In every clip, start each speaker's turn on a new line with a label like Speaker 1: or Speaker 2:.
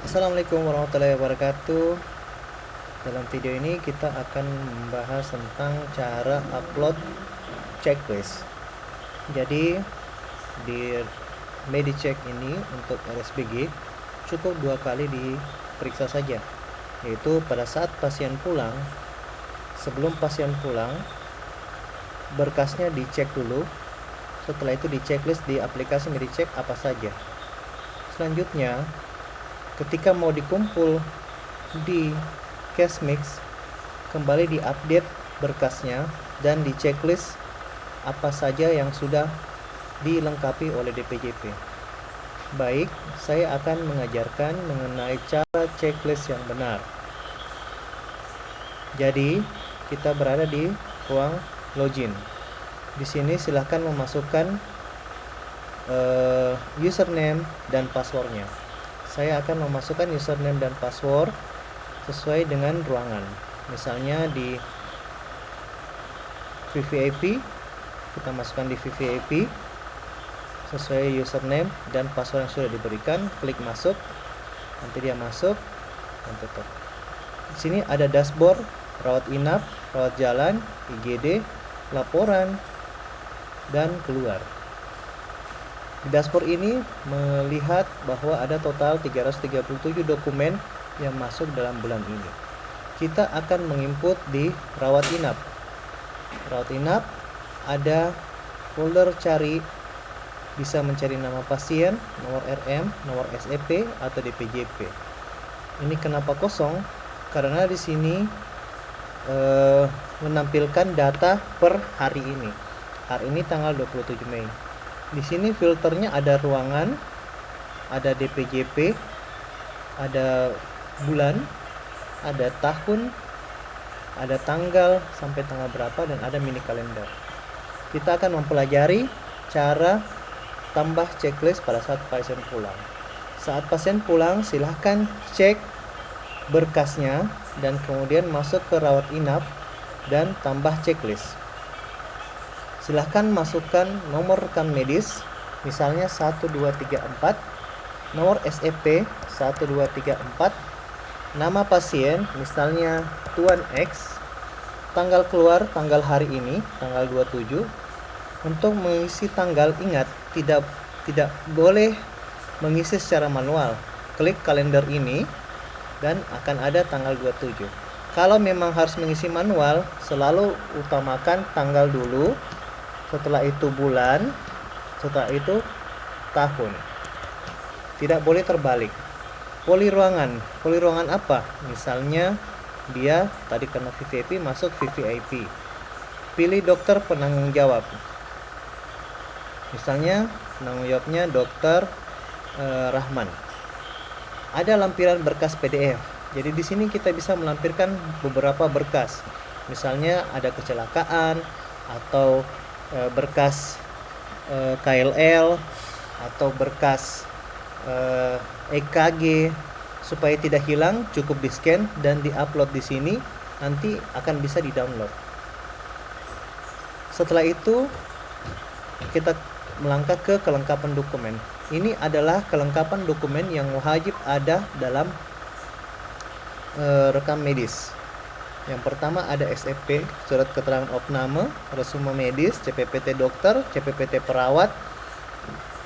Speaker 1: Assalamualaikum warahmatullahi wabarakatuh. Dalam video ini kita akan membahas tentang cara upload checklist. Jadi di Medicheck ini untuk RSBG cukup 2 kali diperiksa saja, yaitu pada saat pasien pulang. Sebelum pasien pulang, berkasnya dicek dulu. Setelah itu di checklist di aplikasi Medicheck apa saja. Selanjutnya, ketika mau dikumpul di Cashmix, kembali diupdate berkasnya dan di checklist apa saja yang sudah dilengkapi oleh DPJP. Baik, saya akan mengajarkan mengenai cara checklist yang benar. Jadi, kita berada di ruang login. Di sini silahkan memasukkan username dan passwordnya. Saya akan memasukkan username dan password sesuai dengan ruangan. Misalnya di VVIP, kita masukkan di VVIP sesuai username dan password yang sudah diberikan. Klik masuk, nanti dia masuk dan tutup. Di sini ada dashboard, rawat inap, rawat jalan, IGD, laporan, dan keluar. Di dashboard ini melihat bahwa ada total 337 dokumen yang masuk dalam bulan ini. Kita akan menginput di rawat inap. Rawat inap ada folder cari, bisa mencari nama pasien, nomor RM, nomor SEP atau DPJP. Ini kenapa kosong? Karena di sini menampilkan data per hari ini. Hari ini tanggal 27 Mei. Di sini filternya ada ruangan, ada DPJP, ada bulan, ada tahun, ada tanggal sampai tanggal berapa, dan ada mini kalender. Kita akan mempelajari cara tambah checklist pada saat pasien pulang. Saat pasien pulang, silahkan cek berkasnya dan kemudian masuk ke rawat inap dan tambah checklist. Silahkan masukkan nomor rekan medis, misalnya 1234, nomor SEP 1234, nama pasien, misalnya Tuan X, tanggal keluar, tanggal hari ini, tanggal 27. Untuk mengisi tanggal, ingat, tidak boleh mengisi secara manual. Klik kalender ini dan akan ada tanggal 27. Kalau memang harus mengisi manual, selalu utamakan tanggal dulu, setelah itu bulan, setelah itu tahun. Tidak boleh terbalik. Poli ruangan apa? Misalnya dia tadi karena VVIP masuk VVIP. Pilih dokter penanggung jawab. Misalnya penanggung jawabnya Dokter Rahman. Ada lampiran berkas PDF. Jadi di sini kita bisa melampirkan beberapa berkas. Misalnya ada kecelakaan atau berkas KLL atau berkas EKG. Supaya tidak hilang, cukup di scan dan diupload di sini, nanti akan bisa di-download. Setelah itu kita melangkah ke kelengkapan dokumen. Ini adalah kelengkapan dokumen yang wajib ada dalam rekam medis. Yang pertama ada SEP, surat keterangan opname, resume medis, CPPT dokter, CPPT perawat,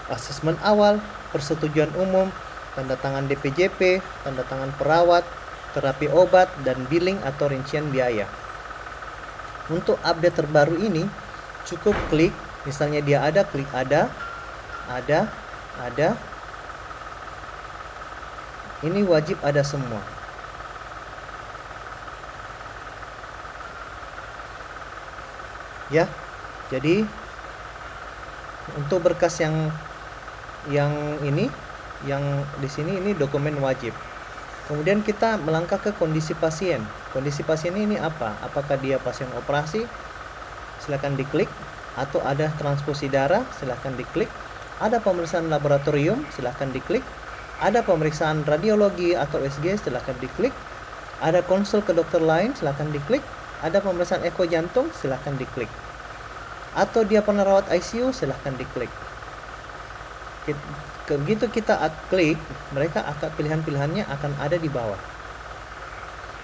Speaker 1: asesmen awal, persetujuan umum, tanda tangan DPJP, tanda tangan perawat, terapi obat, dan billing atau rincian biaya. Untuk update terbaru ini, cukup klik, misalnya dia ada, klik ada. Ini wajib ada semua. Ya, jadi untuk berkas yang ini, yang di sini ini dokumen wajib. Kemudian kita melangkah ke kondisi pasien. Kondisi pasien ini apa? Apakah dia pasien operasi? Silakan diklik. Atau ada transfusi darah? Silakan diklik. Ada pemeriksaan laboratorium? Silakan diklik. Ada pemeriksaan radiologi atau USG? Silakan diklik. Ada konsul ke dokter lain? Silakan diklik. Ada pemeriksaan eko jantung? Silakan diklik. Atau dia pernah rawat ICU? Silahkan diklik. begitu kita klik, mereka akan pilihan-pilihannya akan ada di bawah.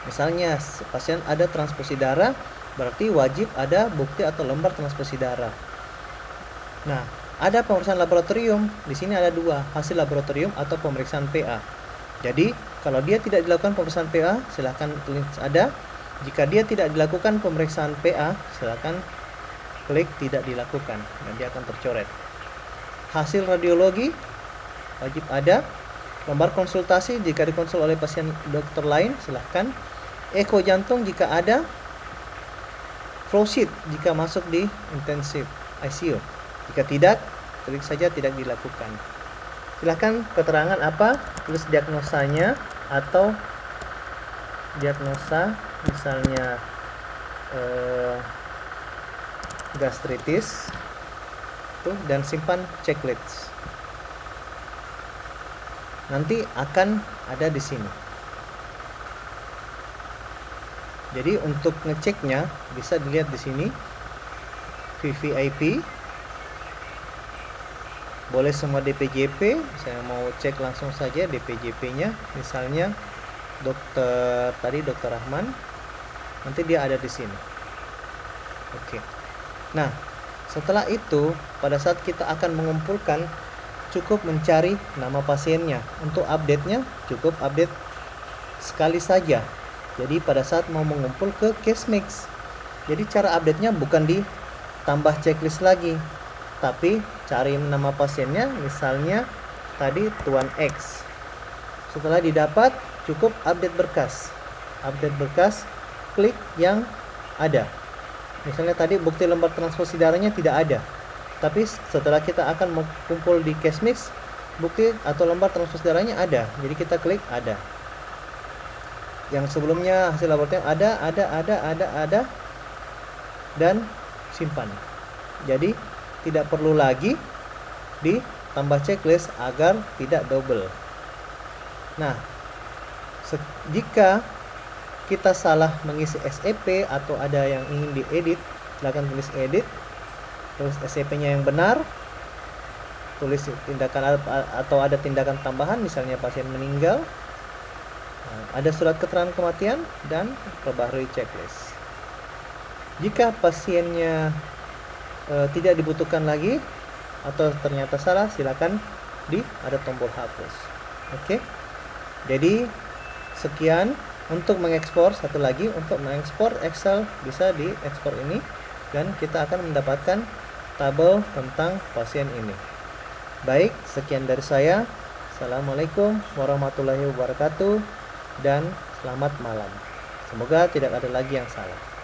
Speaker 1: Misalnya pasien ada transfusi darah, berarti wajib ada bukti atau lembar transfusi darah. Nah, ada pemeriksaan laboratorium. Di sini ada dua, hasil laboratorium atau pemeriksaan PA. Jadi, kalau dia tidak dilakukan pemeriksaan PA, silakan tulis ada. Jika dia tidak dilakukan pemeriksaan PA, silakan klik tidak dilakukan dan dia akan tercoret. Hasil radiologi wajib ada. Lembar konsultasi jika dikonsul oleh pasien dokter lain, silahkan. Eko jantung jika ada. Flow sheet jika masuk di intensif ICU. Jika tidak, klik saja tidak dilakukan. Silahkan keterangan apa, tulis diagnosanya atau diagnosa misalnya gastritis tuh, dan simpan checklist. Nanti akan ada di sini. Jadi untuk ngeceknya bisa dilihat di sini VVIP, boleh semua DPJP. Saya mau cek langsung saja DPJP-nya, misalnya Dokter Rahman, nanti dia ada di sini. Oke. Nah, setelah itu pada saat kita akan mengumpulkan, cukup mencari nama pasiennya. Untuk update-nya cukup update sekali saja. Jadi pada saat mau mengumpul ke case mix, jadi cara update-nya bukan ditambah checklist lagi, tapi cari nama pasiennya, misalnya tadi Tuan X. Setelah didapat, cukup update berkas. Update berkas, klik yang ada. Misalnya tadi bukti lembar transfusi darahnya tidak ada, tapi setelah kita akan mengumpul di case mix, bukti atau lembar transfusi darahnya ada, jadi kita klik ada. Yang sebelumnya hasil laboratorium ada, dan simpan. Jadi tidak perlu lagi ditambah checklist agar tidak double. Nah, jika kita salah mengisi SEP atau ada yang ingin diedit, silakan tulis edit, tulis SEP-nya yang benar, tulis tindakan atau ada tindakan tambahan, misalnya pasien meninggal, ada surat keterangan kematian, dan perbaharui checklist. Jika pasiennya tidak dibutuhkan lagi atau ternyata salah, silakan ada tombol hapus. Oke. Jadi sekian untuk mengekspor. Satu lagi, untuk mengekspor Excel bisa diekspor ini, dan kita akan mendapatkan tabel tentang pasien ini. Baik, sekian dari saya. Assalamualaikum warahmatullahi wabarakatuh dan selamat malam. Semoga tidak ada lagi yang salah.